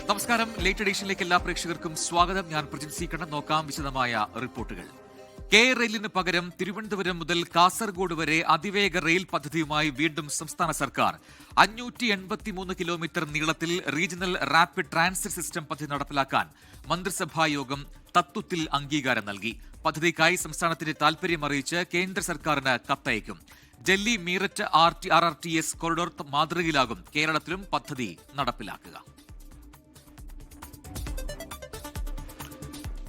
നമസ്കാരം. ലേറ്റ് എഡിഷനിലേക്ക് എല്ലാ പ്രേക്ഷകർക്കും സ്വാഗതം. ഞാൻ പ്രജിത് സി കണ്ണൻ. നോക്കാം വിശദമായ റിപ്പോർട്ടുകൾ. കെ റെയിലിന് പകരം തിരുവനന്തപുരം മുതൽ കാസർഗോഡ് വരെ അതിവേഗ റെയിൽ പദ്ധതിയുമായി വീണ്ടും സംസ്ഥാന സർക്കാർ 583 കിലോമീറ്റർ നീളത്തിൽ റീജിയണൽ റാപ്പിഡ് ട്രാൻസിറ്റ് സിസ്റ്റം പദ്ധതി നടപ്പിലാക്കാൻ മന്ത്രിസഭാ യോഗം തത്വത്തിൽ അംഗീകാരം നൽകി. പദ്ധതിക്കായി സംസ്ഥാനത്തിന്റെ താൽപര്യം അറിയിച്ച് കേന്ദ്ര സർക്കാരിന് കത്തയക്കും. ഡൽഹി മീററ്റ് RRTS കോറിഡോർ മാതൃകയിലാകും കേരളത്തിലും പദ്ധതി നടപ്പിലാക്കുക.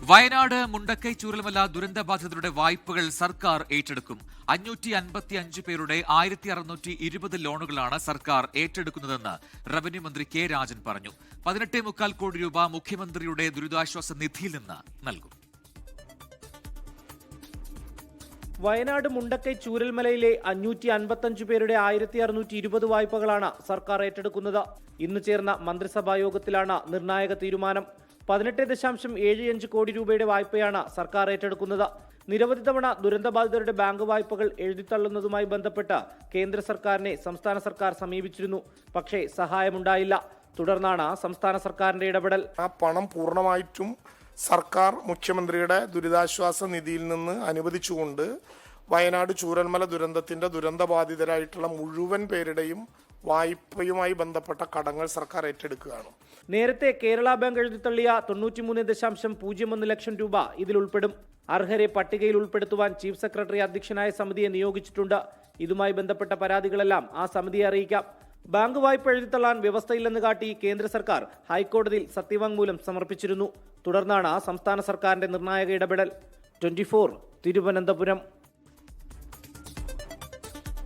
വയനാട് മുണ്ടക്കൈ ചൂരൽമല ദുരന്തബാധിതരുടെ വായ്പകൾ സർക്കാർ ഏറ്റെടുക്കും. 555 പേരുടെ 1620 ലോണുകളാണ് സർക്കാർ ഏറ്റെടുക്കുന്നതെന്ന് റവന്യൂ മന്ത്രി കെ രാജൻ പറഞ്ഞു. 18.25 കോടി രൂപ മുഖ്യമന്ത്രിയുടെ ദുരിതാശ്വാസ നിധിയിൽ നിന്ന് നൽകും. വയനാട് മുണ്ടക്കൈ ചൂരൽമലയിലെ 555 പേരുടെ 1620 വായ്പകളാണ് സർക്കാർ ഏറ്റെടുക്കുന്നത്. ഇന്ന് ചേർന്ന മന്ത്രിസഭാ യോഗത്തിലാണ് നിർണായക തീരുമാനം. 18.75 കോടി രൂപയുടെ വായ്പയാണ് സർക്കാർ ഏറ്റെടുക്കുന്നത്. നിരവധി തവണ ദുരന്തബാധിതരുടെ ബാങ്ക് വായ്പകൾ എഴുതിത്തള്ളുന്നതുമായി ബന്ധപ്പെട്ട് കേന്ദ്ര സർക്കാരിനെ സംസ്ഥാന സർക്കാർ സമീപിച്ചിരുന്നു. പക്ഷേ സഹായമുണ്ടായില്ല. തുടർന്നാണ് സംസ്ഥാന സർക്കാരിന്റെ ഇടപെടൽ. ആ പണം പൂർണ്ണമായിട്ടും സർക്കാർ മുഖ്യമന്ത്രിയുടെ ദുരിതാശ്വാസ നിധിയിൽ നിന്ന് അനുവദിച്ചുകൊണ്ട് വയനാട് ചൂരൽമല ദുരന്തത്തിന്റെ ദുരന്തബാധിതരായിട്ടുള്ള മുഴുവൻ പേരുടെയും വായ്പയുമായി ബന്ധപ്പെട്ട കടങ്ങൾ സർക്കാർ ഏറ്റെടുക്കുകയാണ്. നേരത്തെ കേരള ബാങ്ക് എഴുതിത്തള്ളിയ 93.01 ലക്ഷം രൂപ ഇതിൽ ഉൾപ്പെടും. അർഹരെ പട്ടികയിൽ ഉൾപ്പെടുത്തുവാൻ ചീഫ് സെക്രട്ടറി അധ്യക്ഷനായ സമിതിയെ നിയോഗിച്ചിട്ടുണ്ട്. ഇതുമായി ബന്ധപ്പെട്ട പരാതികളെല്ലാം ആ സമിതിയെ അറിയിക്കാം. ബാങ്ക് വായ്പ എഴുതിത്തള്ളാൻ വ്യവസ്ഥയില്ലെന്ന് കാട്ടി കേന്ദ്ര സർക്കാർ ഹൈക്കോടതിയിൽ സത്യവാങ്മൂലം സമർപ്പിച്ചിരുന്നു. തുടർന്നാണ് സംസ്ഥാന സർക്കാരിന്റെ നിർണായക ഇടപെടൽ. 24 തിരുവനന്തപുരം.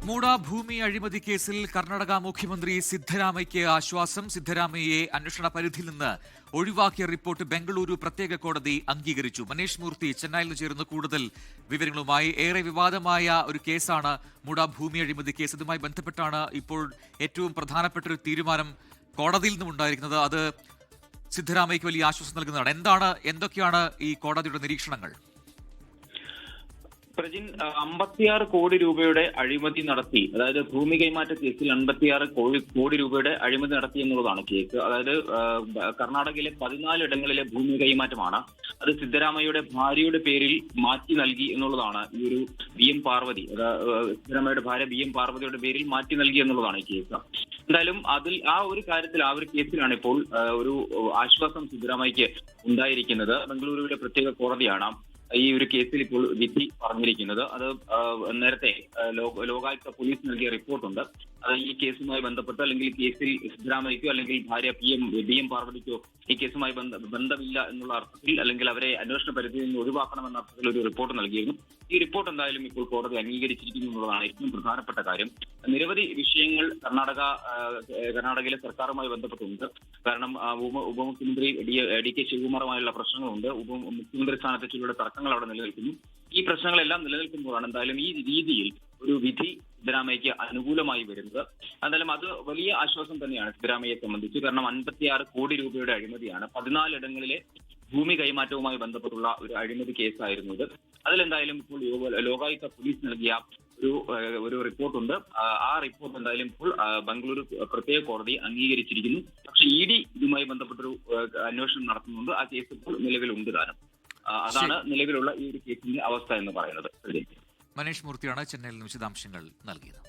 മൂട ഭൂമി അഴിമതി കേസിൽ കർണാടക മുഖ്യമന്ത്രി സിദ്ധരാമയ്യയ്ക്ക് ആശ്വാസം. സിദ്ധരാമയ്യയെ അന്വേഷണ പരിധിയിൽ നിന്ന് ഒഴിവാക്കിയ റിപ്പോർട്ട് ബംഗളൂരു പ്രത്യേക കോടതി അംഗീകരിച്ചു. മനീഷ് മൂർത്തി ചെന്നൈയിൽ നിന്ന് ചേരുന്ന കൂടുതൽ വിവരങ്ങളുമായി. ഏറെ വിവാദമായ ഒരു കേസാണ് മൂട ഭൂമി അഴിമതി കേസ്. ഇതുമായി ബന്ധപ്പെട്ടാണ് ഇപ്പോൾ ഏറ്റവും പ്രധാനപ്പെട്ട ഒരു തീരുമാനം കോടതിയിൽ നിന്നും ഉണ്ടായിരിക്കുന്നത്. അത് സിദ്ധരാമയ്യയ്ക്ക് വലിയ ആശ്വാസം നൽകുന്നതാണ്. എന്തൊക്കെയാണ് ഈ കോടതിയുടെ നിരീക്ഷണങ്ങൾ? പ്രജിൻ 56 കോടി രൂപയുടെ അഴിമതി നടത്തി, അതായത് ഭൂമി കൈമാറ്റ കേസിൽ 56 കോടി രൂപയുടെ അഴിമതി നടത്തി എന്നുള്ളതാണ് കേസ്. അതായത് കർണാടകയിലെ 14 ഇടങ്ങളിലെ ഭൂമി കൈമാറ്റമാണ്. അത് സിദ്ധരാമയ്യയുടെ ഭാര്യയുടെ പേരിൽ മാറ്റി നൽകി എന്നുള്ളതാണ് ഈ ഒരു BM പാർവതി, സിദ്ധരാമയ്യയുടെ ഭാര്യ BM പാർവതിയുടെ പേരിൽ മാറ്റി നൽകി എന്നുള്ളതാണ് ഈ കേസ്. എന്തായാലും ആ ഒരു കാര്യത്തിൽ, ആ ഒരു കേസിലാണ് ഇപ്പോൾ ഒരു ആശ്വാസം സിദ്ധരാമയ്യയ്ക്ക് ഉണ്ടായിരിക്കുന്നത്. ബംഗളൂരുവിലെ പ്രത്യേക കോടതിയാണ് ഈ ഒരു കേസിൽ ഇപ്പോൾ വിധി പറഞ്ഞിരിക്കുന്നത്. അത് നേരത്തെ ലോകായുക്ത പോലീസ് നൽകിയ റിപ്പോർട്ടുണ്ട്. അത് ഈ കേസുമായി ബന്ധപ്പെട്ട്, അല്ലെങ്കിൽ കേസിൽ സിദ്ധരാമയ്യക്കോ അല്ലെങ്കിൽ ഭാര്യ BM പാർവതിക്കോ ഈ കേസുമായി ബന്ധമില്ല എന്നുള്ള അർത്ഥത്തിൽ, അല്ലെങ്കിൽ അവരെ അന്വേഷണ പരിധിയിൽ നിന്ന് ഒഴിവാക്കണമെന്ന അർത്ഥത്തിൽ ഒരു റിപ്പോർട്ട് നൽകിയിരുന്നു. ഈ റിപ്പോർട്ട് എന്തായാലും ഇപ്പോൾ കോടതി അംഗീകരിച്ചിരിക്കുന്നു എന്നുള്ളതാണ് ഏറ്റവും പ്രധാനപ്പെട്ട കാര്യം. നിരവധി വിഷയങ്ങൾ കർണാടകയിലെ സർക്കാരുമായി ബന്ധപ്പെട്ടുണ്ട്. കാരണം ഉപമുഖ്യമന്ത്രി DK ശിവകുമാറുമായുള്ള പ്രശ്നങ്ങളുണ്ട്. മുഖ്യമന്ത്രി സ്ഥാനത്തെ ചൊല്ലിയുള്ള തർക്കങ്ങൾ അവിടെ നിലനിൽക്കുന്നു. ഈ പ്രശ്നങ്ങളെല്ലാം നിലനിൽക്കുമ്പോഴാണ് എന്തായാലും ഈ രീതിയിൽ ഒരു വിധി സിദ്ധരാമയ്യയ്ക്ക് അനുകൂലമായി വരുന്നത്. എന്തായാലും അത് വലിയ ആശ്വാസം തന്നെയാണ് സിദ്ധരാമയ്യയെ സംബന്ധിച്ച്. കാരണം 56 കോടി രൂപയുടെ അഴിമതിയാണ്. 14 ഇടങ്ങളിലെ ഭൂമി കൈമാറ്റവുമായി ബന്ധപ്പെട്ടുള്ള ഒരു അഴിമതി കേസായിരുന്നു ഇത്. അതിലെന്തായാലും ഇപ്പോൾ ലോകായുക്ത പോലീസ് നൽകിയ ഒരു റിപ്പോർട്ടുണ്ട്. ആ റിപ്പോർട്ട് എന്തായാലും ഇപ്പോൾ ബംഗളൂരു പ്രത്യേക കോടതി അംഗീകരിച്ചിരിക്കുന്നു. പക്ഷെ ED ഇതുമായി ബന്ധപ്പെട്ടൊരു അന്വേഷണം നടത്തുന്നുണ്ട്. ആ കേസ് ഇപ്പോൾ നിലവിലുണ്ട് താനും. അതാണ് നിലവിലുള്ള ഈ ഒരു കേസിന്റെ അവസ്ഥ എന്ന് പറയുന്നത്. മനീഷ് മൂർത്തിയാണ് ചെന്നൈയിൽ നിന്ന് വിശദാംശങ്ങൾ നൽകിയത്.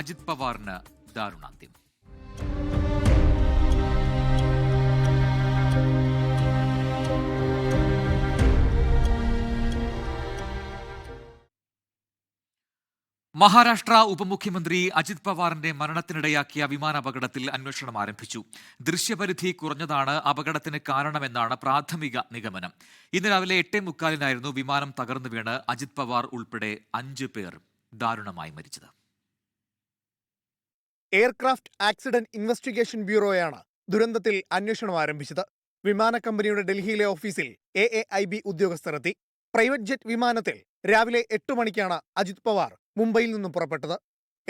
അജിത് പവാറിന് ദാരുണാന്ത്യം. മഹാരാഷ്ട്ര ഉപമുഖ്യമന്ത്രി അജിത് പവാറിന്റെ മരണത്തിനിടയാക്കിയ വിമാനാപകടത്തിൽ അന്വേഷണം ആരംഭിച്ചു. ദൃശ്യപരിധി കുറഞ്ഞതാണ് അപകടത്തിന് കാരണമെന്നാണ് പ്രാഥമിക നിഗമനം. ഇന്ന് രാവിലെ 8:45 വിമാനം തകർന്നു വീണ് അജിത് പവാർ ഉൾപ്പെടെ 5 പേർ ദാരുണമായി മരിച്ചത്. എയർക്രാഫ്റ്റ് ആക്സിഡന്റ് ഇൻവെസ്റ്റിഗേഷൻ ബ്യൂറോയാണ് ദുരന്തത്തിൽ അന്വേഷണം ആരംഭിച്ചത്. വിമാന കമ്പനിയുടെ ഡൽഹിയിലെ ഓഫീസിൽ AAIB ഉദ്യോഗസ്ഥരെത്തി. പ്രൈവറ്റ് ജെറ്റ് വിമാനത്തിൽ രാവിലെ 8 മണിക്കാണ് അജിത് പവാർ മുംബൈയിൽ നിന്നും പുറപ്പെട്ടത്.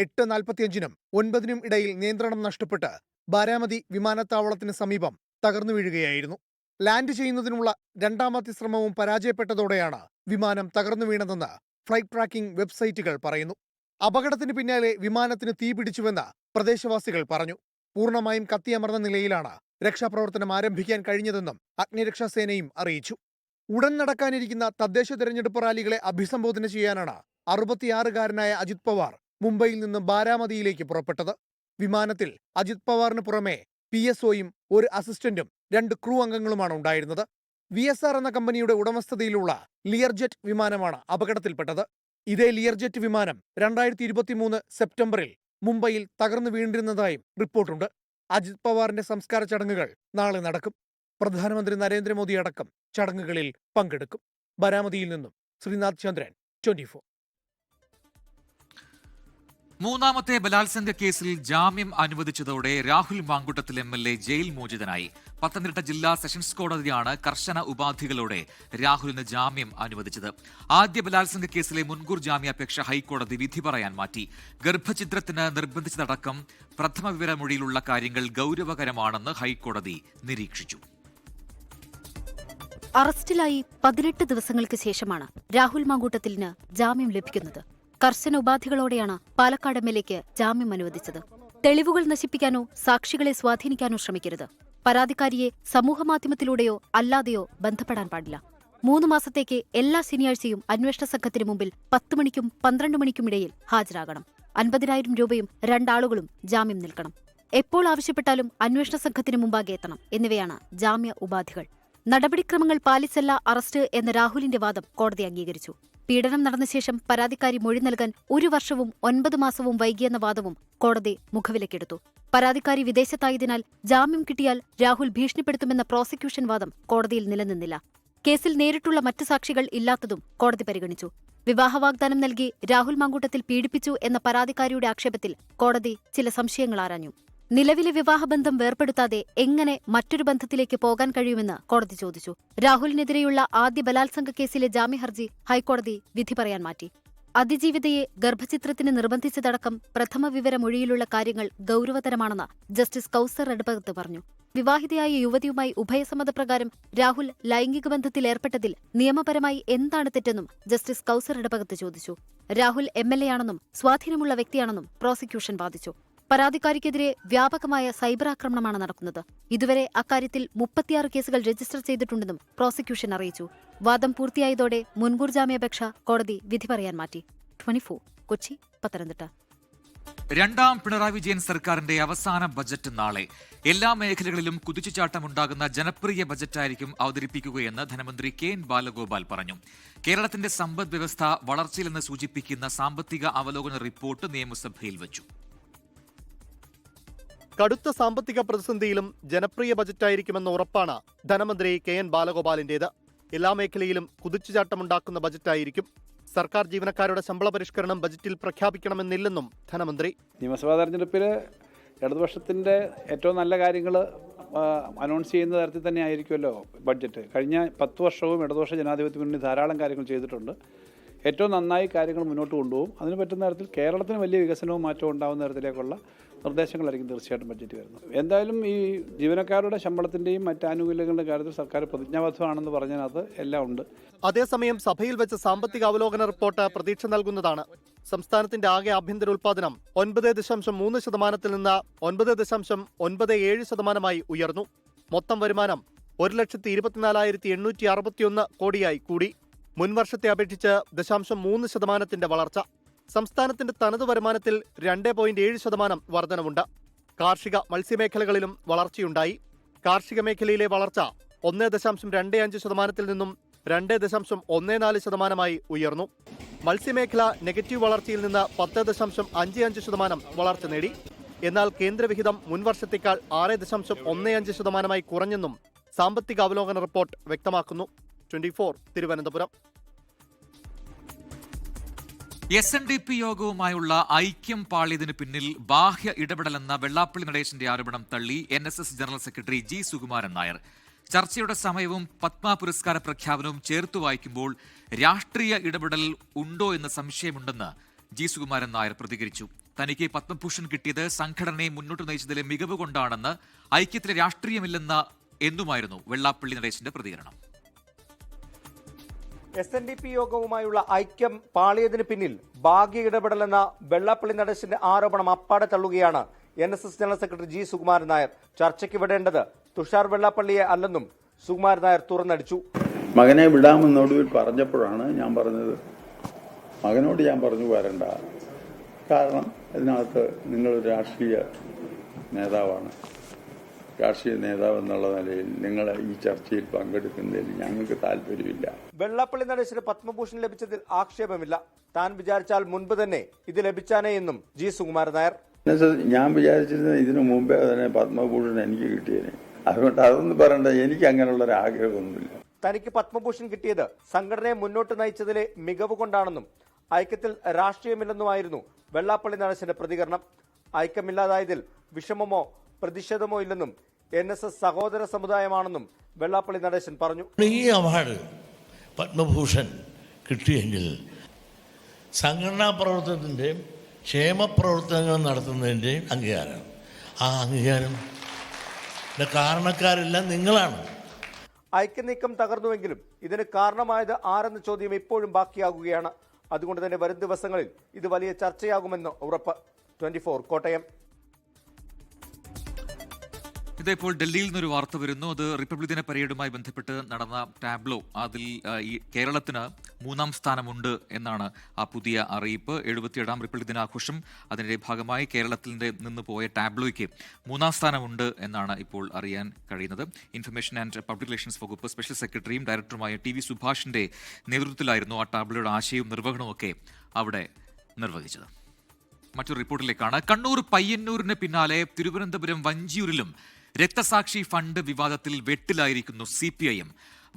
8:45-നും 9-നും ഇടയിൽ നിയന്ത്രണം നഷ്ടപ്പെട്ട് ബാരാമതി വിമാനത്താവളത്തിന് സമീപം തകർന്നു വീഴുകയായിരുന്നു. ലാൻഡ് ചെയ്യുന്നതിനുള്ള രണ്ടാമത്തെ ശ്രമവും പരാജയപ്പെട്ടതോടെയാണ് വിമാനം തകർന്നു വീണതെന്ന് ഫ്ലൈറ്റ് ട്രാക്കിംഗ് വെബ്സൈറ്റുകൾ പറയുന്നു. അപകടത്തിന് പിന്നാലെ വിമാനത്തിന് തീപിടിച്ചുവെന്ന് പ്രദേശവാസികൾ പറഞ്ഞു. പൂർണ്ണമായും കത്തിയമർന്ന നിലയിലാണ് രക്ഷാപ്രവർത്തനം ആരംഭിക്കാൻ കഴിഞ്ഞതെന്നും അഗ്നിരക്ഷാസേനയും അറിയിച്ചു. ഉടൻ നടക്കാനിരിക്കുന്ന തദ്ദേശ തെരഞ്ഞെടുപ്പ് റാലികളെ അഭിസംബോധന ചെയ്യാനാണ് 66-കാരനായ അജിത് പവാർ മുംബൈയിൽ നിന്ന് ബാരാമതിയിലേക്ക് പുറപ്പെട്ടത്. വിമാനത്തിൽ അജിത് പവാറിന് പുറമെ PSOയും ഒരു അസിസ്റ്റന്റും 2 ക്രൂ അംഗങ്ങളുമാണ് ഉണ്ടായിരുന്നത്. VSR എന്ന കമ്പനിയുടെ ഉടമസ്ഥതയിലുള്ള ലിയർജെറ്റ് വിമാനമാണ് അപകടത്തിൽപ്പെട്ടത്. ഇതേ ലിയർജെറ്റ് വിമാനം 2023 സെപ്റ്റംബറിൽ മുംബൈയിൽ തകർന്നു വീണിരുന്നതായും റിപ്പോർട്ടുണ്ട്. അജിത് പവാറിന്റെ സംസ്കാര ചടങ്ങുകൾ നാളെ നടക്കും. പ്രധാനമന്ത്രി നരേന്ദ്രമോദി അടക്കം ചടങ്ങുകളിൽ പങ്കെടുക്കും. ബാരാമതിയിൽ നിന്നും ശ്രീനാഥ് ചന്ദ്രൻ, 24. മൂന്നാമത്തെ ബലാത്സംഗ കേസിൽ ജാമ്യം അനുവദിച്ചതോടെ രാഹുൽ മാങ്കുട്ടത്തിൽ MLA ജയിൽ മോചിതനായി. പത്തനംതിട്ട ജില്ലാ സെഷൻസ് കോടതിയാണ് കർശന ഉപാധികളോടെ രാഹുലിന് ജാമ്യം അനുവദിച്ചത്. ആദ്യ ബലാത്സംഗ കേസിലെ മുൻകൂർ ജാമ്യാപേക്ഷ ഹൈക്കോടതി വിധി പറയാൻ മാറ്റി. ഗർഭഛിദ്രത്തിന് നിർബന്ധിച്ചതടക്കം പ്രഥമ വിവരമൊഴിയിലുള്ള കാര്യങ്ങൾ ഗൌരവകരമാണെന്ന് ഹൈക്കോടതി നിരീക്ഷിച്ചു. അറസ്റ്റിലായി 18 ദിവസങ്ങൾക്ക് ശേഷമാണ് രാഹുൽ മാങ്കൂട്ടത്തിലിന് ജാമ്യം ലഭിക്കുന്നത്. കർശന ഉപാധികളോടെയാണ് പാലക്കാട് MLAക്ക് ജാമ്യം അനുവദിച്ചത്. തെളിവുകൾ നശിപ്പിക്കാനോ സാക്ഷികളെ സ്വാധീനിക്കാനോ ശ്രമിക്കരുത്. പരാതിക്കാരിയെ സമൂഹമാധ്യമത്തിലൂടെയോ അല്ലാതെയോ ബന്ധപ്പെടാൻ പാടില്ല. 3 മാസത്തേക്ക് എല്ലാ ശനിയാഴ്ചയും അന്വേഷണ സംഘത്തിന് മുമ്പിൽ 10 മണിക്കും 12 മണിക്കും ഇടയിൽ ഹാജരാകണം. 50,000 രൂപയും 2 ആളുകളും ജാമ്യം നിൽക്കണം. എപ്പോൾ ആവശ്യപ്പെട്ടാലും അന്വേഷണ സംഘത്തിന് മുമ്പാകെ എത്തണം എന്നിവയാണ് ജാമ്യ ഉപാധികൾ. നടപടിക്രമങ്ങൾ പാലിച്ചല്ല അറസ്റ്റ് എന്ന രാഹുലിന്റെ വാദം കോടതി അംഗീകരിച്ചു. പീഡനം നടന്ന ശേഷം പരാതിക്കാരി മൊഴി നൽകാൻ 1 വർഷവും 9 മാസവും വൈകിയെന്ന വാദവും കോടതി മുഖവിലക്കെടുത്തു. പരാതിക്കാരി വിദേശത്തായതിനാൽ ജാമ്യം കിട്ടിയാൽ രാഹുൽ ഭീഷണിപ്പെടുത്തുമെന്ന പ്രോസിക്യൂഷൻ വാദം കോടതിയിൽ നിലനിന്നില്ല. കേസിൽ നേരിട്ടുള്ള മറ്റ് സാക്ഷികൾ ഇല്ലാത്തതും കോടതി പരിഗണിച്ചു. വിവാഹ വാഗ്ദാനം നൽകി രാഹുൽ മാങ്കൂട്ടത്തിൽ പീഡിപ്പിച്ചു എന്ന പരാതിക്കാരിയുടെ ആക്ഷേപത്തിൽ കോടതി ചില സംശയങ്ങൾ ആരാഞ്ഞു. നിലവിലെ വിവാഹബന്ധം വേർപെടുത്താതെ എങ്ങനെ മറ്റൊരു ബന്ധത്തിലേക്ക് പോകാൻ കഴിയുമെന്ന് കോടതി ചോദിച്ചു. രാഹുലിനെതിരെയുള്ള ആദ്യ ബലാത്സംഗ കേസിലെ ജാമ്യഹർജി ഹൈക്കോടതി വിധി പറയാൻ മാറ്റി. അതിജീവിതയെ ഗർഭചിത്രത്തിന് നിർബന്ധിച്ചതടക്കം പ്രഥമ വിവരമൊഴിയിലുള്ള കാര്യങ്ങൾ ഗൌരവതരമാണെന്ന് ജസ്റ്റിസ് കൌസർ എടപ്പകത്ത് പറഞ്ഞു. വിവാഹിതയായ യുവതിയുമായി ഉഭയസമ്മതപ്രകാരം രാഹുൽ ലൈംഗിക ബന്ധത്തിൽ ഏർപ്പെട്ടതിൽ നിയമപരമായി എന്താണ് തെറ്റെന്നും ജസ്റ്റിസ് കൌസർ എടപ്പകത്ത് ചോദിച്ചു. രാഹുൽ MLA ആണെന്നും സ്വാധീനമുള്ള വ്യക്തിയാണെന്നും പ്രോസിക്യൂഷൻ വാദിച്ചു. പരാതിക്കാരിക്കെതിരെ വ്യാപകമായ സൈബർ ആക്രമണമാണ് നടക്കുന്നത്. ഇതുവരെ അക്കാര്യത്തിൽ 36 കേസുകൾ രജിസ്റ്റർ ചെയ്തിട്ടുണ്ടെന്നും പ്രോസിക്യൂഷൻ അറിയിച്ചു. വാദം പൂർത്തിയായതോടെ മുൻകൂർ ജാമ്യാപേക്ഷ കോടതി വിധി പറയാൻ മാറ്റി. 24 കൊച്ചി, പത്തനംതിട്ട. രണ്ടാം പിണറായി വിജയൻ സർക്കാരിന്റെ അവസാന ബജറ്റ് നാളെ. എല്ലാ മേഖലകളിലും കുതിച്ചുചാട്ടമുണ്ടാകുന്ന ജനപ്രിയ ബജറ്റായിരിക്കും അവതരിപ്പിക്കുകയെന്ന് ധനമന്ത്രി KN ബാലഗോപാൽ പറഞ്ഞു. കേരളത്തിന്റെ സമ്പദ് വ്യവസ്ഥ വളർച്ചയിലെന്ന് സൂചിപ്പിക്കുന്ന സാമ്പത്തിക അവലോകന റിപ്പോർട്ട് നിയമസഭയിൽ വച്ചു. കടുത്ത സാമ്പത്തിക പ്രതിസന്ധിയിലും ജനപ്രിയ ബജറ്റായിരിക്കുമെന്ന ഉറപ്പാണ് ധനമന്ത്രി KN ബാലഗോപാലിന്റേത്. എല്ലാ മേഖലയിലും കുതിച്ചുചാട്ടമുണ്ടാക്കുന്ന ബജറ്റായിരിക്കും. സർക്കാർ ജീവനക്കാരുടെ ശമ്പള പരിഷ്കരണം ബജറ്റിൽ പ്രഖ്യാപിക്കണമെന്നില്ലെന്നും ധനമന്ത്രി. നിയമസഭാ തെരഞ്ഞെടുപ്പിൽ ഇടതുപക്ഷത്തിൻ്റെ ഏറ്റവും നല്ല കാര്യങ്ങൾ അനൗൺസ് ചെയ്യുന്ന തരത്തിൽ തന്നെ ആയിരിക്കുമല്ലോ ബഡ്ജറ്റ്. കഴിഞ്ഞ 10 വർഷവും ഇടതുപക്ഷ ജനാധിപത്യ മുന്നണി ധാരാളം കാര്യങ്ങൾ ചെയ്തിട്ടുണ്ട്. ഏറ്റവും നന്നായി കാര്യങ്ങൾ മുന്നോട്ട് കൊണ്ടുപോകും. അതിന് പറ്റുന്ന തരത്തിൽ കേരളത്തിന് വലിയ വികസനവും മാറ്റവും ഉണ്ടാകുന്ന തരത്തിലേക്കുള്ള നിർദ്ദേശങ്ങളായിരിക്കും തീർച്ചയായിട്ടും ബഡ്ജറ്റ് വരുന്നത്. എന്തായാലും ഈ ജീവനക്കാരുടെ ശമ്പളത്തിൻ്റെയും മറ്റ് ആനുകൂല്യങ്ങളുടെ കാര്യത്തിൽ സർക്കാർ പ്രതിജ്ഞാബദ്ധമാണെന്ന് പറഞ്ഞതിനകത്ത് എല്ലാം ഉണ്ട്. അതേസമയം സഭയിൽ വെച്ച സാമ്പത്തിക അവലോകന റിപ്പോർട്ട് പ്രതീക്ഷ നൽകുന്നതാണ്. സംസ്ഥാനത്തിന്റെ ആകെ ആഭ്യന്തര ഉൽപ്പാദനം 9.3% നിന്ന് 9.97% ഉയർന്നു. മൊത്തം വരുമാനം 1,24,861 കോടിയായി കൂടി. മുൻവർഷത്തെ അപേക്ഷിച്ച് 0.3% വളർച്ച. സംസ്ഥാനത്തിന്റെ തനത് വരുമാനത്തിൽ 2.7% വർധനവുണ്ട്. കാർഷിക മത്സ്യമേഖലകളിലും വളർച്ചയുണ്ടായി. കാർഷിക മേഖലയിലെ വളർച്ച 1.25% നിന്നും 2.14% ഉയർന്നു. മത്സ്യമേഖല നെഗറ്റീവ് വളർച്ചയിൽ നിന്ന് 10.55% വളർച്ച നേടി. എന്നാൽ കേന്ദ്രവിഹിതം മുൻവർഷത്തേക്കാൾ 6.15% കുറഞ്ഞെന്നും സാമ്പത്തിക അവലോകന റിപ്പോർട്ട് വ്യക്തമാക്കുന്നു. 24 തിരുവനന്തപുരം. SNDP യോഗവുമായുള്ള ഐക്യം പാളിയതിനു പിന്നിൽ ബാഹ്യ ഇടപെടലെന്ന വെള്ളാപ്പള്ളി നടേശന്റെ ആരോപണം തള്ളി NSS general secretary G. Sukumaran Nair. ചർച്ചയുടെ സമയവും പത്മ പുരസ്കാര പ്രഖ്യാപനവും ചേർത്തു വായിക്കുമ്പോൾ രാഷ്ട്രീയ ഇടപെടൽ ഉണ്ടോ എന്ന സംശയമുണ്ടെന്ന് G. സുകുമാരൻ നായർ പ്രതികരിച്ചു. തനിക്ക് പത്മഭൂഷൺ കിട്ടിയത് സംഘടനയെ മുന്നോട്ട് നയിച്ചതിലെ മികവ് കൊണ്ടാണെന്ന്, ഐക്യത്തിലെ എന്നുമായിരുന്നു വെള്ളാപ്പള്ളി നടേശന്റെ പ്രതികരണം. SNDP യോഗവുമായുള്ള ഐക്യം പാളിയതിന് പിന്നിൽ ഭാഗ്യ ഇടപെടലെന്ന വെള്ളാപ്പള്ളി നടേശന്റെ ആരോപണം അപ്പാടെ തള്ളുകയാണ് NSS general secretary G. Sukumaran Nair. ചർച്ചയ്ക്ക് വിടേണ്ടത് തുഷാർ വെള്ളാപ്പള്ളിയെ അല്ലെന്നും സുകുമാരൻ നായർ തുറന്നടിച്ചു. മകനെ വിടാമെന്നൊടുവിൽ പറഞ്ഞപ്പോഴാണ് ഞാൻ പറഞ്ഞത്, മകനോട് ഞാൻ പറഞ്ഞു വരണ്ട, കാരണം ഇതിനകത്ത് നിങ്ങളൊരു രാഷ്ട്രീയ നേതാവാണ്. രാഷ്ട്രീയ നേതാവ് എന്നുള്ള നിലയിൽ നിങ്ങൾ ഈ ചർച്ചയിൽ പങ്കെടുക്കുന്നതിൽ ഞങ്ങൾക്ക് താല്പര്യമില്ല. വെള്ളാപ്പള്ളി നടേശന് പത്മഭൂഷൺ ലഭിച്ചതിൽ ആക്ഷേപമില്ല. താൻ വിചാരിച്ചാൽ മുൻപ് തന്നെ ഇത് ലഭിച്ചാനേ എന്നും ജി സുകുമാരൻ നായർ. ഞാൻ വിചാരിച്ചിരുന്നത് ഇതിനു മുമ്പേ തന്നെ പത്മഭൂഷൺ എനിക്ക് കിട്ടിയേനെ. അതുകൊണ്ട് അതൊന്നും പറയണ്ട, എനിക്ക് അങ്ങനെയുള്ള ഒരു ആഗ്രഹമൊന്നുമില്ല. തനിക്ക് പത്മഭൂഷൺ കിട്ടിയത് സംഘടനയെ മുന്നോട്ട് നയിച്ചതിലെ മികവ് കൊണ്ടാണെന്നും ഐക്യത്തിൽ രാഷ്ട്രീയമില്ലെന്നുമായിരുന്നു വെള്ളാപ്പള്ളി നടേശന്റെ പ്രതികരണം. ഐക്യമില്ലാതായതിൽ വിഷമമോ പ്രതിഷേധമോ ഇല്ലെന്നും NSS സഹോദര സമുദായമാണെന്നും വെള്ളാപ്പള്ളി നടേശൻ പറഞ്ഞു. ഈ അവാർഡ് പത്മഭൂഷൺ കിട്ടിയെങ്കിൽ സംഘടനാ പ്രവർത്തനത്തിൻ്റെയും ക്ഷേമപ്രവർത്തനങ്ങൾ നടത്തുന്നതിൻ്റെയും അംഗീകാരമാണ്. ആ അംഗീകാരം കാരണക്കാരെല്ലാം നിങ്ങളാണ്. ഐക്യനീക്കം തകർന്നുവെങ്കിലും ഇതിന് കാരണമായത് ആരെന്ന ചോദ്യം ഇപ്പോഴും ബാക്കിയാകുകയാണ്. അതുകൊണ്ട് തന്നെ വരും ദിവസങ്ങളിൽ ഇത് വലിയ ചർച്ചയാകുമെന്ന് ഉറപ്പ്. 24 കോട്ടയം. ഇതിപ്പോൾ ഡൽഹിയിൽ നിന്നൊരു വാർത്ത വരുന്നു. അത് റിപ്പബ്ലിക് ദിന പരേഡുമായി ബന്ധപ്പെട്ട് നടന്ന ടാബ്ലോ, അതിൽ ഈ കേരളത്തിന് 3-ാം സ്ഥാനമുണ്ട് എന്നാണ് ആ പുതിയ അറിയിപ്പ്. 77-ാം റിപ്പബ്ലിക് ദിനാഘോഷം, അതിന്റെ ഭാഗമായി കേരളത്തിൽ നിന്ന് പോയ ടാബ്ലോയ്ക്ക് 3-ാം സ്ഥാനമുണ്ട് എന്നാണ് ഇപ്പോൾ അറിയാൻ കഴിയുന്നത്. ഇൻഫർമേഷൻ ആൻഡ് പബ്ലിക് റിലേഷൻസ് വകുപ്പ് സ്പെഷ്യൽ സെക്രട്ടറിയും ഡയറക്ടറുമായ TV സുഭാഷിന്റെ നേതൃത്വത്തിലായിരുന്നു ആ ടാബ്ലോയുടെ ആശയവും നിർവഹണവും ഒക്കെ അവിടെ നിർവഹിച്ചത്. മറ്റൊരു റിപ്പോർട്ടിലേക്കാണ്. കണ്ണൂർ പയ്യന്നൂരിന് പിന്നാലെ തിരുവനന്തപുരം വഞ്ചിയൂരിലും രക്തസാക്ഷി ഫണ്ട് വിവാദത്തിൽ വെട്ടിലായിരിക്കുന്നു CPIM.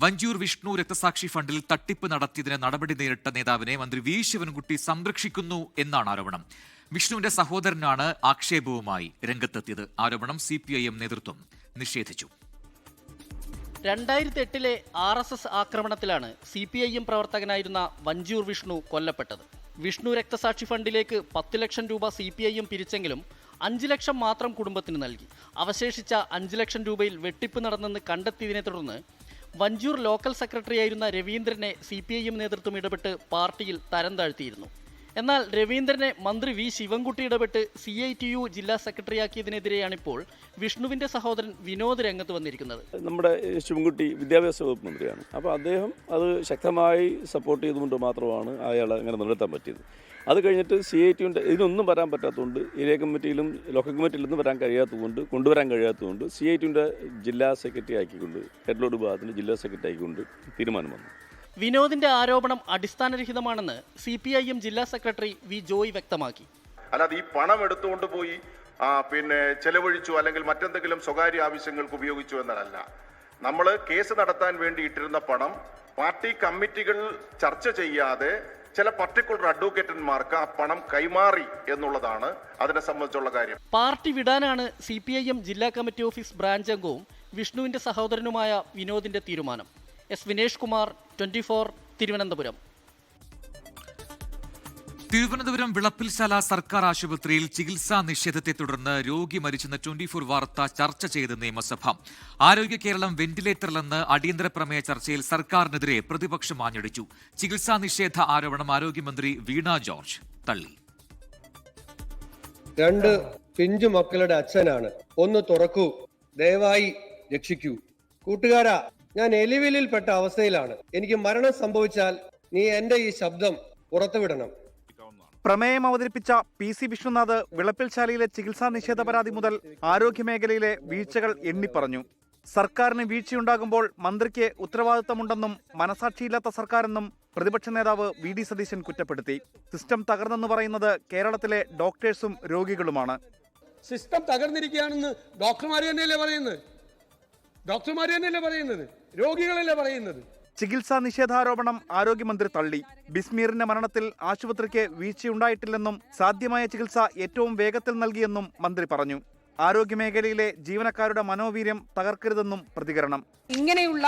വഞ്ചിയൂർ വിഷ്ണു രക്തസാക്ഷി ഫണ്ടിൽ തട്ടിപ്പ് നടത്തിയതിന് നടപടി നേരിട്ട നേതാവിനെ മന്ത്രി വി ശിവൻകുട്ടി സംരക്ഷിക്കുന്നു എന്നാണ് ആരോപണം. വിഷ്ണുവിന്റെ സഹോദരനാണ് ആക്ഷേപവുമായി രംഗത്തെത്തിയത്. ആരോപണം CPIM നേതൃത്വം നിഷേധിച്ചു. 2008-ലെ RSS ആക്രമണത്തിലാണ് CPIM പ്രവർത്തകനായിരുന്ന വഞ്ചിയൂർ വിഷ്ണു കൊല്ലപ്പെട്ടത്. വിഷ്ണു രക്തസാക്ഷി ഫണ്ടിലേക്ക് 10 ലക്ഷം രൂപ CPIM പിരിച്ചെങ്കിലും 5 ലക്ഷം മാത്രം കുടുംബത്തിന് നൽകി. അവശേഷിച്ച 5 ലക്ഷം രൂപയിൽ വെട്ടിപ്പ് നടന്നെന്ന് കണ്ടെത്തിയതിനെ തുടർന്ന് വഞ്ചൂർ ലോക്കൽ സെക്രട്ടറിയായിരുന്ന രവീന്ദ്രനെ CPIM നേതൃത്വം ഇടപെട്ട് പാർട്ടിയിൽ തരം താഴ്ത്തിയിരുന്നു. എന്നാൽ രവീന്ദ്രനെ മന്ത്രി വി ശിവൻകുട്ടി ഇടപെട്ട് CITU ജില്ലാ സെക്രട്ടറിയാക്കിയതിനെതിരെയാണിപ്പോൾ വിഷ്ണുവിന്റെ സഹോദരൻ വിനോദ് രംഗത്ത് വന്നിരിക്കുന്നത്. നമ്മുടെ ശിവൻകുട്ടി വിദ്യാഭ്യാസ വകുപ്പ് മന്ത്രിയാണ്. അപ്പോൾ അദ്ദേഹം അത് ശക്തമായി സപ്പോർട്ട് ചെയ്തുകൊണ്ട് മാത്രമാണ് അയാളെ അങ്ങനെ നിലനിർത്താൻ പറ്റിയത്. അത് കഴിഞ്ഞിട്ട് CITUവിൻ്റെ ഇതിനൊന്നും വരാൻ പറ്റാത്തതുകൊണ്ട്, ഏരിയ കമ്മിറ്റിയിലും ലോക്കൽ കമ്മിറ്റിയിലൊന്നും കൊണ്ടുവരാൻ കഴിയാത്തതുകൊണ്ട് CITUവിൻ്റെ ജില്ലാ സെക്രട്ടറി ആക്കിക്കൊണ്ട്, ഹെഡ്ലോഡ് വിഭാഗത്തിൻ്റെ ജില്ലാ സെക്രട്ടറി ആക്കിക്കൊണ്ട് തീരുമാനം വന്നു. വിനോദിന്റെ ആരോപണം അടിസ്ഥാനരഹിതമാണെന്ന് CPIM ജില്ലാ സെക്രട്ടറി വി ജോയ് വ്യക്തമാക്കി. അല്ലാതെ ഈ പണം എടുത്തുകൊണ്ട് പോയി ചെലവഴിച്ചു അല്ലെങ്കിൽ മറ്റെന്തെങ്കിലും സ്വകാര്യ ആവശ്യങ്ങൾക്ക് ഉപയോഗിച്ചു എന്നതല്ല. നമ്മൾ കേസ് നടത്താൻ വേണ്ടി ഇട്ടിരുന്ന പണം പാർട്ടി കമ്മിറ്റികൾ ചർച്ച ചെയ്യാതെ ചില പർട്ടിക്കുലർ അഡ്വക്കേറ്റന്മാർക്ക് ആ പണം കൈമാറി എന്നുള്ളതാണ് അതിനെ സംബന്ധിച്ചുള്ള കാര്യം. പാർട്ടി വിടാനാണ് CPIM ജില്ലാ കമ്മിറ്റി ഓഫീസ് ബ്രാഞ്ച് അംഗവും വിഷ്ണുവിന്റെ സഹോദരനുമായ വിനോദിന്റെ തീരുമാനം. എസ് വിനേഷ് കുമാർ, 24, തിരുവനന്തപുരം. തിരുവനന്തപുരം വിളപ്പിൽശാല സർക്കാർ ആശുപത്രിയിൽ ചികിത്സാ നിഷേധത്തെ തുടർന്ന് രോഗി മരിച്ചെന്ന 24 വാർത്ത ചർച്ച ചെയ്ത് നിയമസഭ. ആരോഗ്യ കേരളം വെന്റിലേറ്ററിലെന്ന് അടിയന്തര പ്രമേയ ചർച്ചയിൽ സർക്കാരിനെതിരെ പ്രതിപക്ഷം ആഞ്ഞടിച്ചു. ചികിത്സാ നിഷേധ ആരോപണം ആരോഗ്യമന്ത്രി വീണ ജോർജ് തള്ളി. 2 പിഞ്ചു മക്കളുടെ അച്ഛനാണ്. ഒന്ന് തുറക്കൂ, ദയവായി രക്ഷിക്കൂ. കൂട്ടുകാരാ, ഞാൻ എലിവിലിൽപ്പെട്ട അവസ്ഥയിലാണ്. എനിക്ക് മരണം സംഭവിച്ചാൽ നീ എന്റെ ഈ ശബ്ദം പുറത്തുവിടണം. പ്രമേയം അവതരിപ്പിച്ച PC വിഷ്ണുനാഥ് വിളപ്പിൽശാലയിലെ ചികിത്സാ നിഷേധ പരാതി മുതൽ ആരോഗ്യമേഖലയിലെ വീഴ്ചകൾ എണ്ണിപ്പറഞ്ഞു. സർക്കാരിന് വീഴ്ചയുണ്ടാകുമ്പോൾ മന്ത്രിക്ക് ഉത്തരവാദിത്തമുണ്ടെന്നും മനസാക്ഷിയില്ലാത്ത സർക്കാരെന്നും പ്രതിപക്ഷ നേതാവ് VD സതീശൻ കുറ്റപ്പെടുത്തി. സിസ്റ്റം തകർന്നെന്ന് പറയുന്നത് കേരളത്തിലെ ഡോക്ടേഴ്സും രോഗികളുമാണ്. സിസ്റ്റം തകർന്നിരിക്കുകയാണെന്ന് ഡോക്ടർമാർ തന്നെയല്ലേ പറയുന്നത്, രോഗികളല്ലേ പറയുന്നത്. ചികിത്സാ നിഷേധാരോപണം ആരോഗ്യമന്ത്രി തള്ളി. ബിസ്മീറിന്റെ മരണത്തിൽ ആശുപത്രിക്ക് വീഴ്ചയുണ്ടായിട്ടില്ലെന്നും സാധ്യമായ ചികിത്സ ഏറ്റവും വേഗത്തിൽ നൽകിയെന്നും മന്ത്രി പറഞ്ഞു. ആരോഗ്യമേഖലയിലെ ജീവനക്കാരുടെ മനോവീര്യം തകർക്കരുതെന്നും പ്രതികരണം. ഇങ്ങനെയുള്ള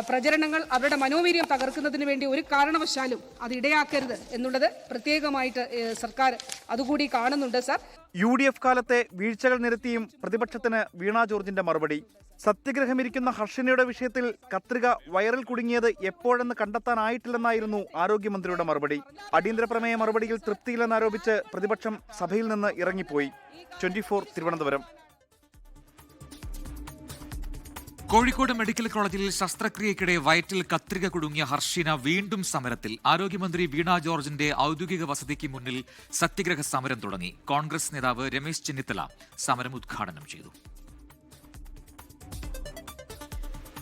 പ്രചരണങ്ങൾ അവരുടെ മനോവീര്യം തകർക്കുന്നതിന് വേണ്ടി ഒരു കാരണവശാലും അത് ഇടയാക്കരുത് എന്നുള്ളത് പ്രത്യേകമായിട്ട് സർക്കാർ അതുകൂടി കാണുന്നുണ്ട്. സർ, UDF കാലത്തെ വീഴ്ചകൾ നിരത്തിയും പ്രതിപക്ഷത്തിന് വീണ ജോർജിന്റെ മറുപടി. സത്യഗ്രഹമിരിക്കുന്ന ഹർഷനയുടെ വിഷയത്തിൽ കത്രിക വയറിൽ കുടുങ്ങിയത് എപ്പോഴെന്ന് കണ്ടെത്താനായിട്ടില്ലെന്നായിരുന്നു ആരോഗ്യമന്ത്രിയുടെ മറുപടി. അടിയന്തര പ്രമേയ മറുപടിയിൽ തൃപ്തിയില്ലെന്നാരോപിച്ച് പ്രതിപക്ഷം സഭയിൽ നിന്ന് ഇറങ്ങിപ്പോയി. 24 തിരുവനന്തപുരം. കോഴിക്കോട് മെഡിക്കൽ കോളേജിൽ ശസ്ത്രക്രിയയ്ക്കിടെ വയറ്റിൽ കത്രിക കുടുങ്ങിയ ഹർഷിന വീണ്ടും സമരത്തിൽ. ആരോഗ്യമന്ത്രി വീണ ജോർജിന്റെ ഔദ്യോഗിക വസതിക്ക് മുന്നിൽ സത്യഗ്രഹ സമരം തുടങ്ങി. കോൺഗ്രസ് നേതാവ് രമേശ് ചെന്നിത്തല സമരം ഉദ്ഘാടനം ചെയ്തു.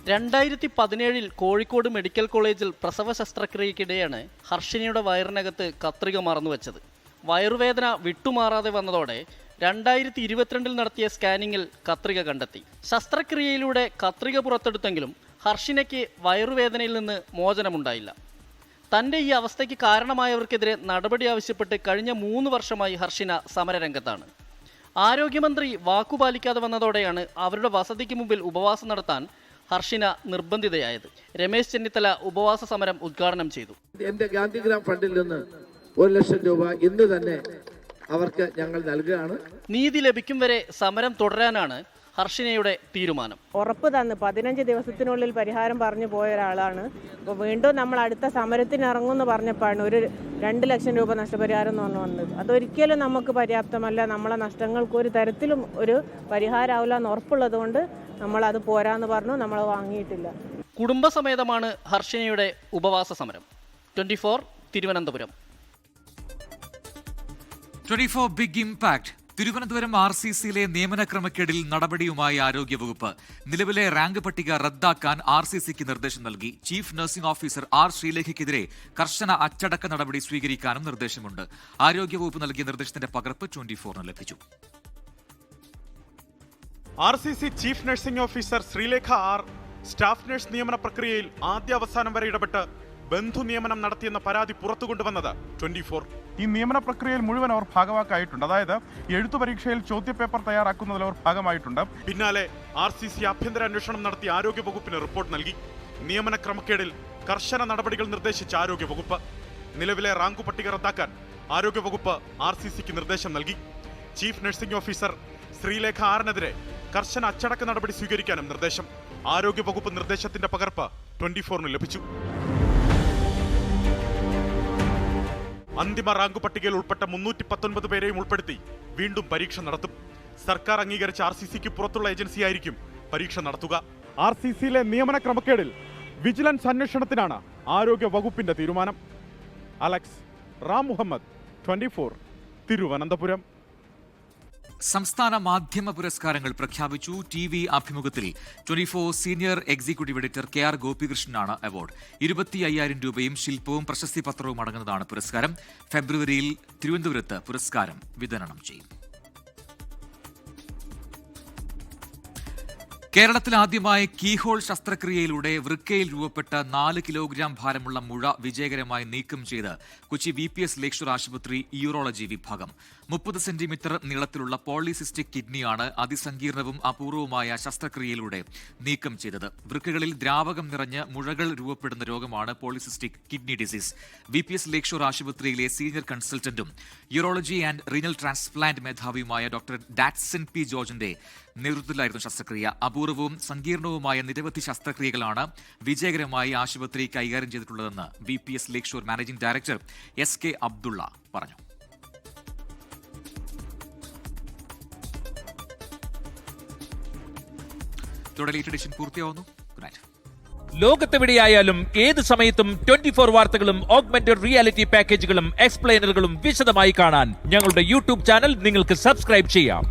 2017 കോഴിക്കോട് മെഡിക്കൽ കോളേജിൽ പ്രസവ ശസ്ത്രക്രിയയ്ക്കിടെയാണ് ഹർഷിനയുടെ വയറിനകത്ത് കത്രിക മറന്നുവെച്ചത്. വയറുവേദന വിട്ടുമാറാതെ വന്നതോടെ 2022 നടത്തിയ സ്കാനിങ്ങിൽ കത്രിക കണ്ടെത്തി. ശസ്ത്രക്രിയയിലൂടെ കത്രിക പുറത്തെടുത്തെങ്കിലും ഹർഷിനയ്ക്ക് വയറുവേദനയിൽ നിന്ന് മോചനമുണ്ടായില്ല. തൻ്റെ ഈ അവസ്ഥയ്ക്ക് കാരണമായവർക്കെതിരെ നടപടി ആവശ്യപ്പെട്ട് കഴിഞ്ഞ 3 വർഷമായി ഹർഷിന സമരരംഗത്താണ്. ആരോഗ്യമന്ത്രി വാക്കുപാലിക്കാതെ വന്നതോടെയാണ് അവരുടെ വസതിക്ക് മുമ്പിൽ ഉപവാസം നടത്താൻ ഹർഷിന നിർബന്ധിതയായത്. രമേശ് ചെന്നിത്തല ഉപവാസ സമരം ഉദ്ഘാടനം ചെയ്തു. എന്റെ ഗാന്ധിഗ്രാം ഫണ്ടിൽ നിന്ന് 1 ലക്ഷം രൂപ ഇന്ന് തന്നെ അവർക്ക് ഞങ്ങൾ നൽകുകയാണ്. നീതി ലഭിക്കും വരെ സമരം തുടരാനാണ് ഹർഷിനയുടെ തീരുമാനം. ഉറപ്പ് തന്ന് 15 ദിവസത്തിനുള്ളിൽ പരിഹാരം പറഞ്ഞു പോയ ഒരാളാണ്. അപ്പോൾ വീണ്ടും നമ്മൾ അടുത്ത സമരത്തിന് ഇറങ്ങുമെന്ന് പറഞ്ഞപ്പോഴാണ് ഒരു 2 ലക്ഷം രൂപ നഷ്ടപരിഹാരം എന്ന് പറഞ്ഞു വന്നത്. അതൊരിക്കലും നമുക്ക് പര്യാപ്തമല്ല. നമ്മളെ നഷ്ടങ്ങൾക്ക് ഒരു തരത്തിലും ഒരു പരിഹാരമാവില്ല എന്ന് ഉറപ്പുള്ളത് കൊണ്ട് നമ്മളത് പോരാന്ന് പറഞ്ഞു. നമ്മൾ വാങ്ങിയിട്ടില്ല. കുടുംബസമേതമാണ് ഹർഷിനയുടെ ഉപവാസ സമരം. 24 തിരുവനന്തപുരം. 24 big impact. തിരുവനന്തപുരം RCCയിലെ നിയമന ക്രമക്കേടിൽ നടപടിയുമായി ആരോഗ്യവകുപ്പ്. നിലവിലെ റാങ്ക് പട്ടിക റദ്ദാക്കാൻ RCCക്ക് നിർദ്ദേശം നൽകി. ചീഫ് നഴ്സിംഗ് ഓഫീസർ R ശ്രീലേഖയ്ക്കെതിരെ കർശന അച്ചടക്ക നടപടി സ്വീകരിക്കാനും നിർദ്ദേശമുണ്ട്. ആരോഗ്യവകുപ്പ് നൽകിയ നിർദ്ദേശത്തിന്റെ പകർപ്പ് 24 ലഭിച്ചു. RCC chief nursing officer Sreelekha R staff nurse നിയമന പ്രക്രിയയിൽ ആദ്യ അവസാനം വരെ ഇടപെട്ട് ബന്ധു നിയമനം നടത്തിയെന്ന പരാതി പുറത്തുകൊണ്ടുവന്നത് 24. ഈ നിയമന പ്രക്രിയയിൽ മുഴുവൻ അവർ ഭാഗവാക്കായിട്ടുണ്ട്. അതായത് എഴുത്തു പരീക്ഷയിൽ ചോദ്യപേപ്പർ തയ്യാറാക്കുന്നതിൽ അവർ ഭാഗമായിട്ടുണ്ട്. പിന്നാലെ RCC ആഭ്യന്തര അന്വേഷണം നടത്തി ആരോഗ്യവകുപ്പിന് റിപ്പോർട്ട് നൽകി. നിയമന ക്രമക്കേടിൽ കർശന നടപടികൾ നിർദ്ദേശിച്ച ആരോഗ്യവകുപ്പ് നിലവിലെ റാങ്ക് പട്ടിക റദ്ദാക്കാൻ ആരോഗ്യവകുപ്പ് RCCക്ക് നിർദ്ദേശം നൽകി. ചീഫ് നഴ്സിംഗ് ഓഫീസർ ശ്രീലേഖ ആറിനെതിരെ കർശന അച്ചടക്ക നടപടി സ്വീകരിക്കാനും നിർദ്ദേശം. ആരോഗ്യവകുപ്പ് നിർദ്ദേശത്തിന്റെ പകർപ്പ് 24 ലഭിച്ചു. അന്തിമ റാങ്ക് പട്ടികയിൽ ഉൾപ്പെട്ട 319 പേരെയും ഉൾപ്പെടുത്തി വീണ്ടും പരീക്ഷ നടത്തും. സർക്കാർ അംഗീകരിച്ച RCCക്ക് പുറത്തുള്ള ഏജൻസിയായിരിക്കും പരീക്ഷ നടത്തുക. RCCയിലെ നിയമന ക്രമക്കേടിൽ വിജിലൻസ് അന്വേഷണത്തിനാണ് ആരോഗ്യ വകുപ്പിന്റെ തീരുമാനം. അലക്സ് റാം മുഹമ്മദ്, 24 തിരുവനന്തപുരം. സംസ്ഥാന മാധ്യമ പുരസ്കാരങ്ങൾ പ്രഖ്യാപിച്ചു. TV അഭിമുഖത്തിൽ 24 സീനിയർ എക്സിക്യൂട്ടീവ് എഡിറ്റർ KR ഗോപികൃഷ്ണനാണ് അവാർഡ്. 25,000 രൂപയും ശില്പവും പ്രശസ്തി പത്രവും അടങ്ങുന്നതാണ് പുരസ്കാരം. ഫെബ്രുവരിയിൽ തിരുവനന്തപുരത്ത് പുരസ്കാരം വിതരണം ചെയ്യും. കേരളത്തിൽ ആദ്യമായി കീഹോൾ ശസ്ത്രക്രിയയിലൂടെ വൃക്കയിൽ രൂപപ്പെട്ട 4 കിലോഗ്രാം ഭാരമുള്ള മുഴ വിജയകരമായി നീക്കം ചെയ്ത് കൊച്ചി VPS ലേക്ഷർ ആശുപത്രി യൂറോളജി വിഭാഗം. 30 സെന്റിമീറ്റർ നീളത്തിലുള്ള പോളിസിസ്റ്റിക് കിഡ്നിയാണ് അതിസങ്കീർണവും അപൂർവവുമായ ശസ്ത്രക്രിയയിലൂടെ നീക്കം ചെയ്തത്. വൃക്കകളിൽ ദ്രാവകം നിറഞ്ഞ് മുഴകൾ രൂപപ്പെടുന്ന രോഗമാണ് polycystic kidney disease. VPS Lakeshore ആശുപത്രിയിലെ സീനിയർ കൺസൾട്ടന്റും യൂറോളജി ആൻഡ് റീനൽ ട്രാൻസ്പ്ലാന്റ് മേധാവിയുമായ ഡോക്ടർ ഡാറ്റ്സൺ P ജോർജിന്റെ നേതൃത്വത്തിലായിരുന്നു ശസ്ത്രക്രിയ. അപൂർവവും സങ്കീർണവുമായ നിരവധി ശസ്ത്രക്രിയകളാണ് വിജയകരമായി ആശുപത്രി കൈകാര്യം ചെയ്തിട്ടുള്ളതെന്ന് VPS Lakeshore managing director SK Abdulla പറഞ്ഞു. ഇതോടെ ലേറ്റ് എഡിഷൻ പൂർത്തിയാവുന്നു. Good night. ലോകത്തെവിടെയായാലും ഏത് സമയത്തും 24 വാർത്തകളും ഓഗ്മെന്റഡ് റിയാലിറ്റി പാക്കേജുകളും എക്സ്പ്ലെയിനറുകളും വിശദമായി കാണാൻ ഞങ്ങളുടെ YouTube ചാനൽ നിങ്ങൾക്ക് സബ്സ്ക്രൈബ് ചെയ്യാം.